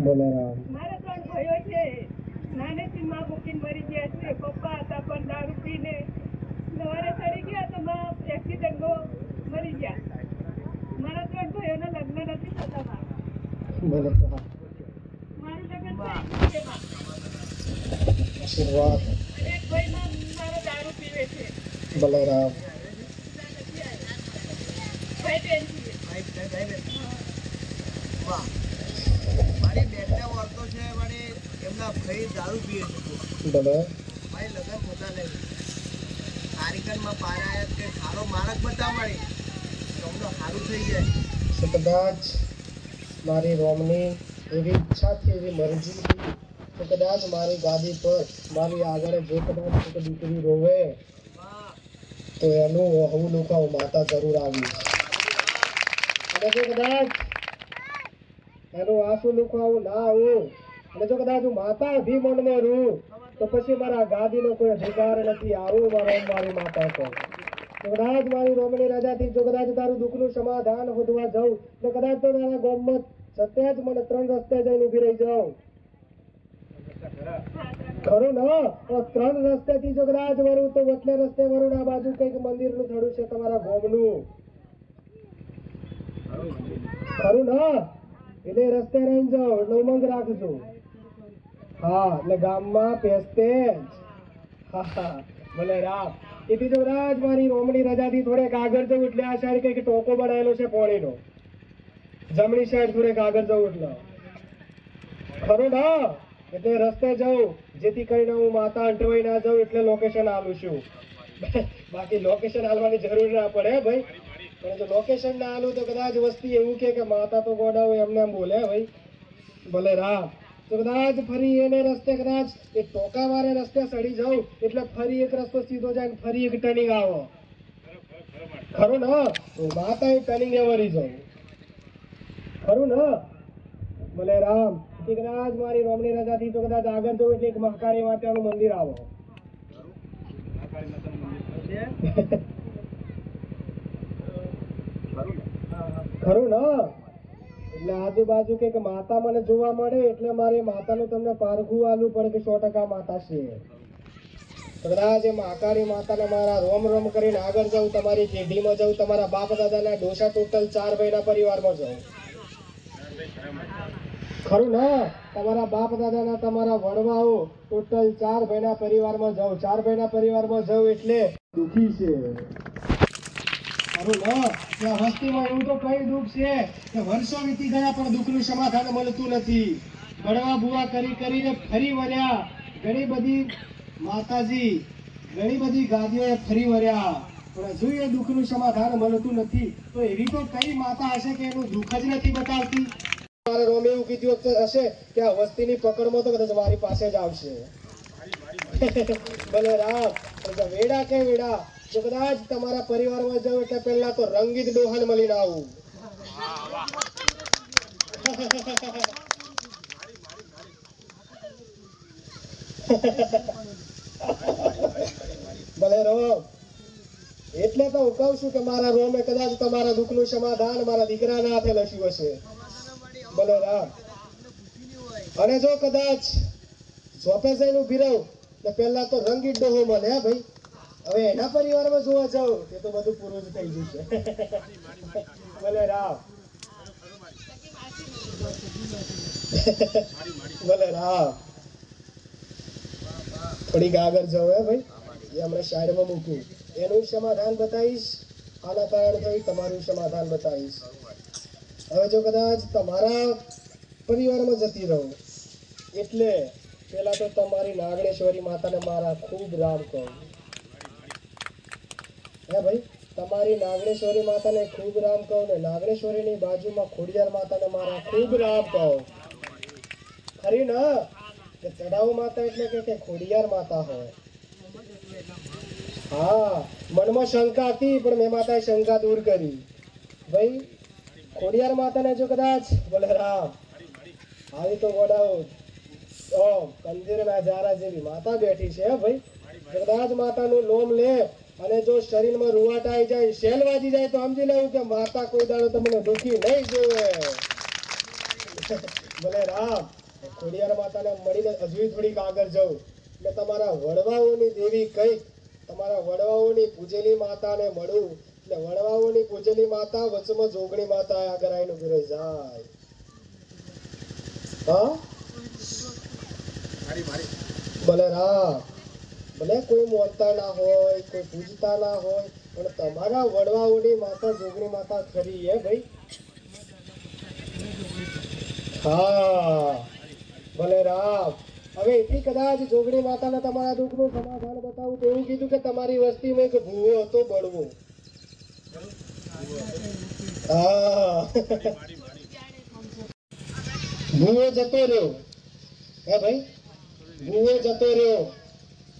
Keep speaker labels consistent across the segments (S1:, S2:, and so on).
S1: બોલારામ.
S2: મારા 3 ભાઈઓ છે. નાનેથી માં મૂકીને મરી ગયા છે. પપ્પા હતા પણ દારૂ પીને સવારે ચડી ગયા તો માં એક્સિડન્ટમાં મરી ગયા. મારા 3 ભાઈઓના લગ્ન નથી થતા.
S1: બોલારામ.
S2: મારું લગ્ન થઈ ગયું છે માં.
S1: આશીર્વાદ.
S2: એક ભાઈ મારો દારૂ પીવે છે.
S1: બોલારામ.
S2: ભાઈ બેન છે.
S3: મારી બેનને ઓળખતો છે, મારી એમના ભાઈ દારૂ પીએ છે.
S1: બોલો.
S3: મારી લગ્ન થતા નહીં. કારીગરમાં પારાયા કે સારો માણસ બતાવ મારી તમને સારું થઈ જાય.
S1: તો કદાચ મારી રોમની એવી ઈચ્છાથી એવી મરજી તો કદાચ મારી ગાદી પર મારી આગળ જો કદાચ એક દીકરી રોવે તો એનું હું લોકો માતા જરૂર આવીશ. અને જો કદાચ એનું આંસુ લુખાવું ના આવું અને જો કદાચ હું માતા અભિમનમાં રહું તો પછી મારા ગાદીનો કોઈ અધિકાર નથી. આવું મારી માતા કહો. તો કદાચ મારી રોમની રાજાથી જો કદાચ તારું દુઃખનું સમાધાન શોધવા જાઉં તો કદાચ તો તારા ગામમાં સત્ય જ મને 3 રસ્તે જઈને ઊભી રહી જાઉં. ખરું ને? 3 રસ્તેથી જો કદાચ વરું તો વટલે રસ્તે વરું આ બાજુ કંઈક મંદિરનું થડું છે તમારા ગામનું. ખરું ને? એટલે રસ્તે રહીને જાઓ એટલે ઉમંગ રાખજો. હા એટલે ગામમાં પેસ્તે જ ભલે રામ. એથી જો કદાચ મારી રોમણી રજાથી થોડેક આગળ જવું એટલે આ સાઈડ કંઈક ટોકો બનાવેલો છે પોણીનો. જમણી સાઈડ થોડેક આગળ જવું એટલે ખરું ને? એટલે રસ્તે જાઉં જેથી કરીને હું માતા અંટવાઈ ના જાઉં એટલે લોકેશન આલું છું. બાકી લોકેશન આલવાની જરૂર ના પડે ભાઈ. પણ જો લોકેશન ના આલું તો કદાચ વસ્તી એવું કે માતા તો ગોડાઓ એમને એમ બોલે ભાઈ. ભલે રામ. તો કદાચ ફરી એને રસ્તે કદાચ એ ટોકા વાળે રસ્તે ચડી જાઉં એટલે ફરી એક રસ્તો સીધો જાય ને ફરી એક ટર્નિંગ આવો. ખરું ને? માતા એ ટર્નિંગ એ વળી જાઉં. ખરું ને? ભલે રામ. કદાચ મારી રોમણી રજાથી તો કદાચ આગળ જવું એટલે એક મહાકાળી માતાનું મંદિર આવો. ખરું ને? એટલે આજુબાજુ કઈક માતા મને જોવા મળે એટલે મારે માતાનું તમને પારખું આલવું પડે કે 100% માતા છે. કદાચ એ મહાકાળી માતાને મારા રોમ રોમ કરીને આગળ જાઉં, તમારી પેઢીમાં જાઉં, તમારા બાપ દાદાના ડોસા ટોટલ 4 ભાઈના પરિવારમાં જાઉં. ખરું ને? તમારા બાપ દાદાના તમારા વડવાઓ ટોટલ 4 ભાઈના પરિવારમાં જાઉં. 4 ભાઈના પરિવારમાં જાઉં એટલે દુઃખી છે. ખરું ને? ત્યાં વસ્તીમાં એવું તો કઈ દુઃખ છે કે વર્ષો વીતી ગયા પણ દુઃખનું સમાધાન મળતું નથી. બળવા બુવા કરીને ફરી વર્યા. ઘણી બધી માતાજી ઘણી બધી ગાદીઓએ ફરી વર્યા પણ હજુ એ દુઃખનું સમાધાન મળતું નથી. તો એવી તો કઈ માતા હશે કે એનું દુઃખ જ નથી બતાવતી. મારે રોમે એવું કીધું હશે કે આ વસ્તીની પકડમાં તો કદાચ મારી પાસે જ આવશે. ભલે રામ. વેડા કે વેડા જો કદાચ તમારા પરિવારમાં જાવ એટલે પહેલા તો રંગીત ડોહન મળીને આવું. ભલે રોમ. એટલે તો હું કહું છું કે મારા રોમે કદાચ તમારા દુઃખનું સમાધાન મારા દીકરાના હાથે લખ્યું હશે. ભલે રામ. અને જો કદાચ ઝોપે જઈને ઉભી રહું તો પહેલા તો રંગીત ડોહો મળે. હે ભાઈ. હવે એના પરિવારમાં જોવા જાઉં તે તો બધું પૂરું જ થઈ ગયું છે. ભલે રામ. ભલે રામ. થોડીક આગળ જાઉં. હે ભાઈ. એ હમણાં સાઈડમાં મૂકું. એનું સમાધાન બતાવીશ. આના કારણ થઈ તમારું સમાધાન બતાવીશ. હવે જો કદાચ તમારા પરિવારમાં જતી રહું એટલે પેલા તો તમારી નાગણેશ્વરી માતાને મારા ખૂબ રામ કહું. હે ભાઈ. તમારી નાગણેશ્વરી માતાને ખૂબ રામ કહું ને નાગણેશ્વરીની બાજુમાં ખોડિયાર માતાને મારા ખૂબ રામ કહું. ખરી ને? કે ચઢાવ માતા એટલે કે ખોડિયાર માતા હોય. હા મનમાં શંકા હતી પણ મેં માતાએ શંકા દૂર કરી. ભાઈ ખોડિયાર માતાને જો કદાચ બોલે રામ આવી તો ગોડાઓ કંદીરના જારા જેવી માતા બેઠી છે. હે ભાઈ. કદાચ માતાનું લોમ લે અને જો શરીરમાં રૂવાટ આવી જાય સેલ વાજી જાય તો સમજી લેવું કે માતા કોઈ દાડો તમને દુખી નહીં જોવે. ભલે રામ ખોડિયાર માતાને મળીને હજુ થોડીક આગળ જાઉં એટલે તમારા વડવાઓની દેવી કઈ તમારા વડવાઓની પૂજેલી માતાને મળું એટલે વડવાઓની પૂજેલી માતા વચમાં જોગણી માતા આગળ આવીને ઉભી રહી જાય હા ભલે રામ ભલે કોઈ મોનતા ના હોય કોઈ પૂજતા ના હોય પણ તમારા વડવાઓની માતા જોગણી માતા ખરી હે ભાઈ હા ભલે રામ હવે એટલી કદાચ જોગણી માતાને તમારા દુઃખનું સમાધાન બતાવું તો એવું કીધું કે તમારી વસ્તીમાં એક ભૂવો હતો બળવો હા ભૂવો જતો રહ્યો હે ભાઈ ભૂવો જતો રહ્યો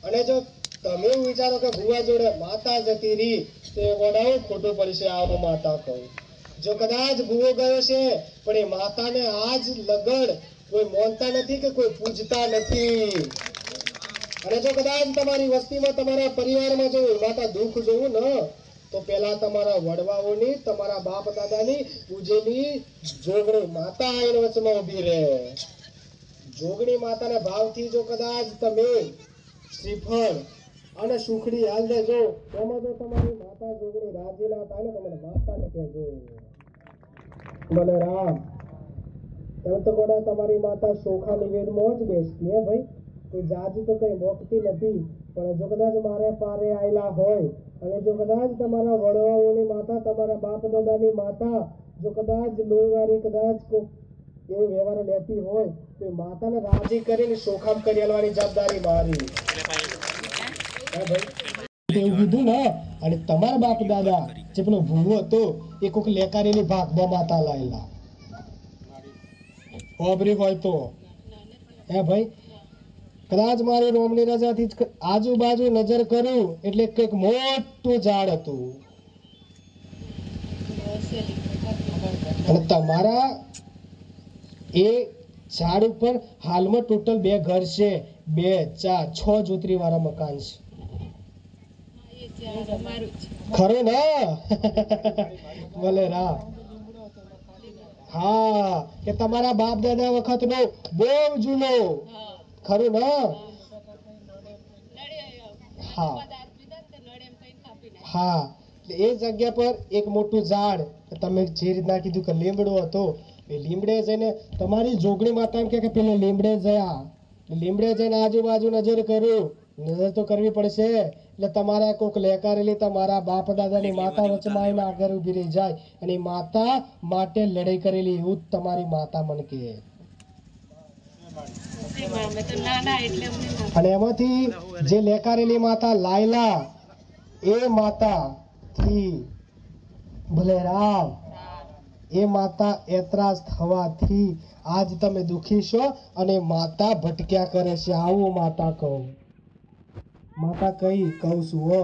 S1: અને જો તમે એવું વિચારો કે ભૂવા જોડે માતા જતી રહી તો એ વડાવું ખોટું પડશે આવો માતા કહું જો કદાચ ભૂવો ગયો છે પણ એ માતાને આજ લગડ કોઈ માનતા નથી કે કોઈ પૂજતા નથી અને જો કદાચ તમારી વસ્તીમાં તમારા પરિવારમાં જો માતા દુઃખ જોવું ને તો પેલા તમારા વડવાઓની તમારા બાપ દાદાની પૂજેલી જોગણી માતા આવીને વચમાં ઊભી રહે જોગણી માતાના ભાવથી જો કદાચ તમે શ્રીફળ અને સુખડી હાલ દેજો એમાં જો તમારી માતા જોગણી રાજી ના થાય ને તમારે માતાને કહેજો ભલે રામ એમ તો ગોડા તમારી માતા ચોખા નિવેદમાં જ બેસતી હે ભાઈ કોઈ જાજી તો કઈ મોકતી નથી પણ જો કદાચ મારે પારે આવેલા હોય અને જો કદાચ તમારા વડવાઓની માતા તમારા બાપ દાદાની માતા જો કદાચ લોહીવાળી કદાચ એવો વ્યવહાર લેતી હોય તો માતાને રાજી કરીને શોખામ કરી આલવાની જવાબદારી મારી એવું કીધું ને અને તમારા બાપ દાદા જે પેલો ભૂવો હતો એ કોઈક લેકારેલી ભાગમાં માતા લાયેલા ખબરી હોય તો હે ભાઈ કદાચ મારી રોમની રજાથી આજુબાજુ નજર કરું એટલે કંઈક મોટું ઝાડ હતું અને તમારા એ ઝાડ ઉપર હાલમાં ટોટલ 2 ઘર છે 2 4 6 જોતરી વાળા મકાન છે ખરું ને ભલે રામ હા કે તમારા બાપ દાદા વખત નો બહુ જૂનો ખરું ને હા હા એ જગ્યા પર એક મોટું ઝાડ તમે જે રીતના કીધું કે લીમડો હતો એ લીમડે જઈને તમારી જોગણી માતા એમ કે પેલો લીમડે જયા લીમડે જઈને આજુબાજુ નજર કર્યું નજર તો કરવી પડશે એટલે તમારા કોક લેકારેલી તમારા બાપ દાદાની માતા વચમાં આવીને આગળ ઊભી રહી જાય અને માતા માટે લડાઈ કરેલી એવું તમારી માતા મન કે અને એમાંથી જે લેકારેલી માતા લાયલા એ માતા થી ભલે રામ એ માતા એતરાજ થવાથી આજ તમે દુખી છો અને માતા ભટક્યા કરે છે આવું માતા કહું માતા કઈ કહું છું હો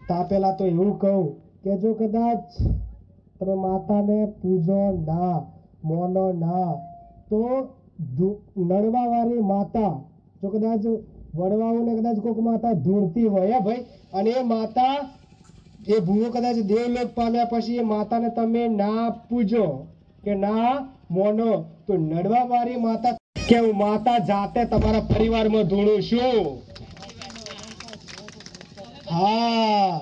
S1: તા પેલા તો એવું કહું કે જો કદાચ તમે માતાને પૂજો ના મોનો ના તો નડવા વાળી માતા જો કદાચ વડવાઓને કદાચ કોઈક માતા ધૂળતી હોય ભાઈ અને એ માતા એ ભૂવો કદાચ દેવલોક પામ્યા પછી એ માતાને તમે ના પૂજો કે ના મોનો તો નડવા વાળી માતા કે હું માતા જાતે તમારા પરિવારમાં ધૂણું છું હા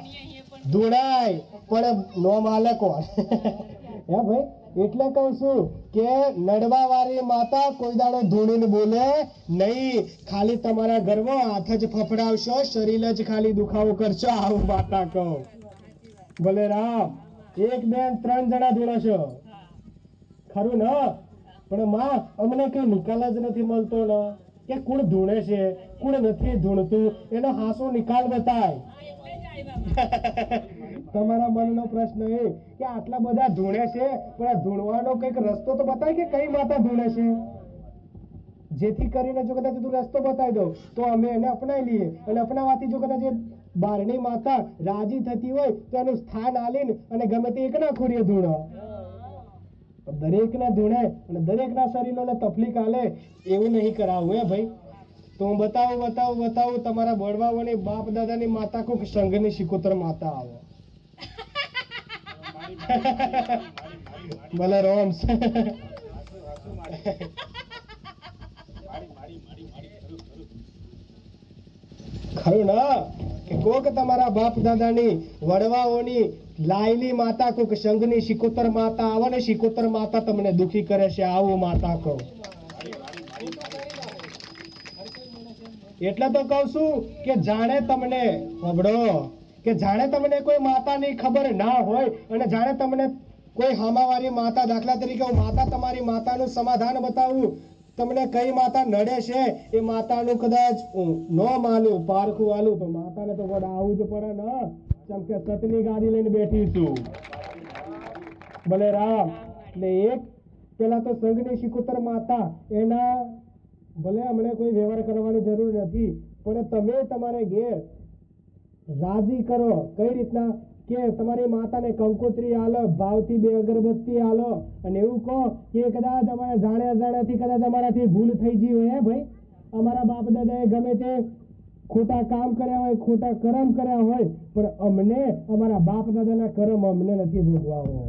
S1: ધૂણાય પણ નો માલક હોય હે ભાઈ એટલે કહું છું કે નડવા વાળી માતા કોઈ દાડો ધૂણીને બોલે નહીં ખાલી તમારા ઘરમાં હાથ જ ફફડાવશો શરીર જ ખાલી દુખાવો કરશો આવું માતા કહો ભલે રામ 1 2 3 જણા ધૂણશો ખરું ને પણ માં અમને કઈ નિકાલ જ નથી મળતો ને કે કોણ ધૂણે છે કોણ નથી ધૂણતું એનો હાસો નિકાલ બતાય તમારા મનનો પ્રશ્ન એ કે આટલા બધા ધૂણે છે પણ આ ધૂણવાનો કઈક રસ્તો તો બતાય કે કઈ માતા ધૂણે છે જેથી કરીને જો કદાચ તું રસ્તો બતાવી દો તો અમે એને અપનાવી લઈએ અને અપનાવવાથી જો કદાચ બારની માતા રાજી થતી હોય તો એનું સ્થાન આલીને અને ગમે તે એકના ખોરીએ ધૂણો દરેકના ધૂણે અને દરેકના શરીરને તકલીફ આલે એવું નહીં કરાવવું હે ભાઈ તો હું બતાવું તમારા વડવાઓની બાપ દાદાની માતા કોક સંઘની શિકોતર માતા આવો ભલે રોમ ખરું ના કે કોક તમારા બાપ દાદાની વડવાઓની લાયલી માતા કોક સંઘની શિકોતર માતા આવે ને શિકોતર માતા તમને દુખી કરે છે આવું માતા કહો એટલે તો કહું છું કે જાણે તમને હબળો કે જાણે તમને કોઈ માતાની ખબર ના હોય અને જાણે તમને કોઈ હામાવાળી માતા દાખલા તરીકે હું માતા તમારી માતાનું સમાધાન બતાવું તમને કઈ માતા નડે છે એ માતાનું કદાચ ન માલું પારખું આલું તો માતાને તો વડા આવું જ પડે ને કેમ કે સતની ગાડી લઈને બેઠી છું ભલે રામ એટલે એક પેલા તો સંઘની શિકોતર માતા એના ભલે હમણે કોઈ વ્યવહાર કરવાની જરૂર નથી પણ તમે તમારે ઘેર રાજી કરો કઈ રીતના કે તમારી માતાને કંકોત્રી આલો ભાવથી 2 અગરબત્તી આલો અને એવું કહો કે કદાચ અમારે જાણે અજાણ્યાથી કદાચ અમારાથી ભૂલ થઈ ગઈ હોય હે ભાઈ અમારા બાપ દાદાએ ગમે તે ખોટા કામ કર્યા હોય ખોટા કર્મ કર્યા હોય પણ અમને અમારા બાપ દાદાના કર્મ અમને નથી ભોગવાવો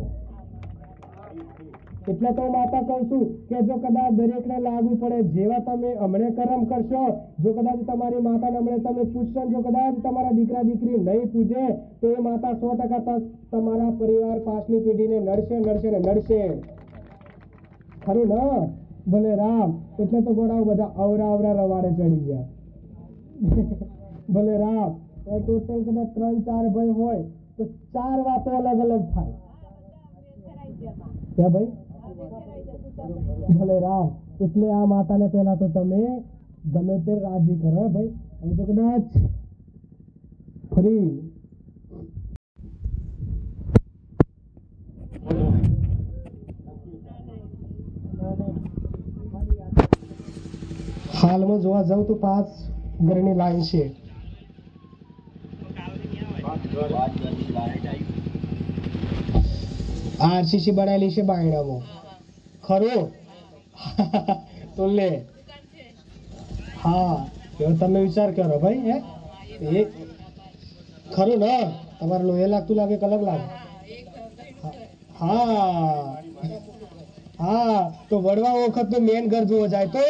S1: એટલે તો માતા કહું છું કે જો કદાચ દરેકને લાગુ પડે જેવા તમે અમને કર્મ કરશો જો કદાચ તમારી માતાને અમને તમે પૂછશો જો કદાચ તમારા દીકરા દીકરી નહીં પૂજે તો એ માતા 100% તમારા પરિવાર પાછલી પેઢીને નડશે નડશે ને નડશે ખરું ને ભલે રામ એટલે તો ગોળાઓ બધા અવરા અવરા રવાડે ચડી ગયા ભલે રામ ટોટલ કદાચ 3-4 ભાઈ હોય તો 4 વાતો અલગ અલગ થાય ક્યાં ભાઈ ભલે રામ એટલે આ માતાને પહેલા તો તમે ગમે તે રાજી કરો ભાઈ હવે તો કદાચ ફરી હાલમાં જોવા જાઉં તો 5 ઘરની લાઈન છે આરસીસી બનાવેલી છે બાયણામાં ખરું તો લે હા એવો તમે વિચાર કરો ભાઈ હે એ ખરું ને તમારે લોહે લાગતું લાગે કે અલગ લાગે હા હા તો વડવા વખત તો મેન ઘર જોવો જાય તો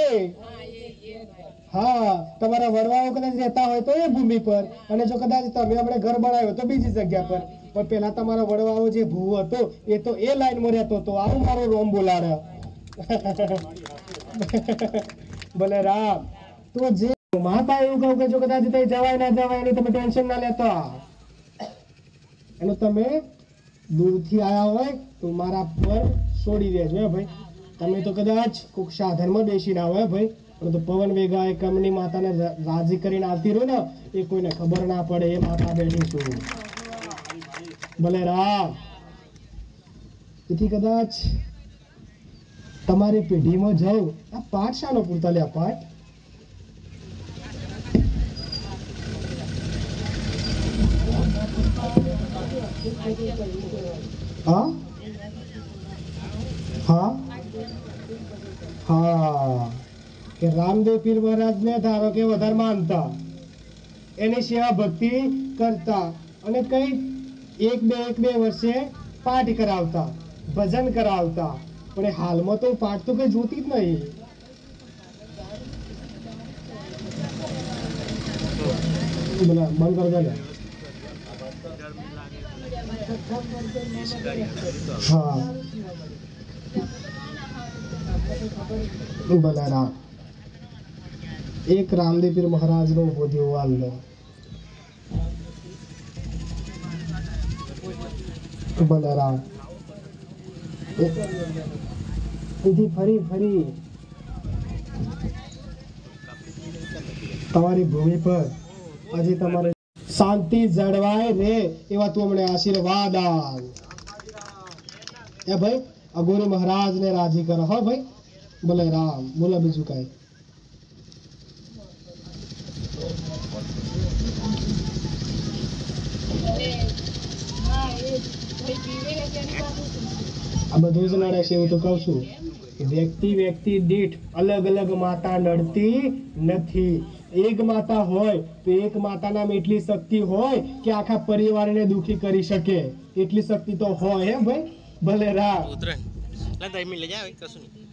S1: હા તમારા વડવાઓ કદાચ રહેતા હોય તો એ ભૂમિ પર અને જો કદાચ તમે આપણે ઘર બનાવ્યો તો બીજી જગ્યા પર પણ પેલા તમારા વડવાઓ જે ભૂવો હતો એ તો એ લાઈનમાં રહેતો હતો આવું મારો રોમ બોલાડે ભલે રામ તો જે માતા એવું કહું કે જો કદાચ તઈ જવાય ના જવાય એની તમે ટેન્શન ના લેતા એનું તમે દૂરથી આયા હોય તો મારા પર છોડી દેજો હે ભાઈ તમે તો કદાચ કોઈક સાધનમાં બેસીને આવે ભાઈ પરંતુ પવન વેગા એ કમની માતાને રાજી કરીને આવતી રહ્યો ને એ કોઈને ખબર ના પડે એ માતા બેઠી છું ભલે રામ તેથી કદાચ તમારી પેઢીમાં જાઉં આ પાઠ શાનો પૂરતા લે પાઠ હા હા હા કે રામદેવ પીર મહારાજ ને ધારો કે વધારે માનતા એની સેવા ભક્તિ કરતા અને કઈ એક બે વર્ષે પાઠ કરાવતા ભજન કરાવતા પણ હાલમાં તો પાઠ તો કઈ જોતી જ નહીં બંધ કરી દે હા બલારામ એક રામદેવ પીર મહારાજ નો ઉભો થયો હાલનો બલારામ ફરી તમારી ભૂમિ પર હજી તમારે શાંતિ જળવાય રે એવા તું અમને આશીર્વાદ આપ એ ભાઈ અઘોરી મહારાજ ને રાજી કરો હો ભાઈ બોલે રામ બોલો બીજું કઈ આ બધું જ નડે છે એવું તો કહું છું વ્યક્તિ દીઠ અલગ અલગ માતા નડતી નથી એક માતા હોય તો એક માતાનામાં એટલી શક્તિ હોય કે આખા પરિવારને દુખી કરી શકે એટલી શક્તિ તો હોય હે ભાઈ ભલે રામ
S3: ઉતરે લા 10 મિનિટ લઈ જાવ કશું નહીં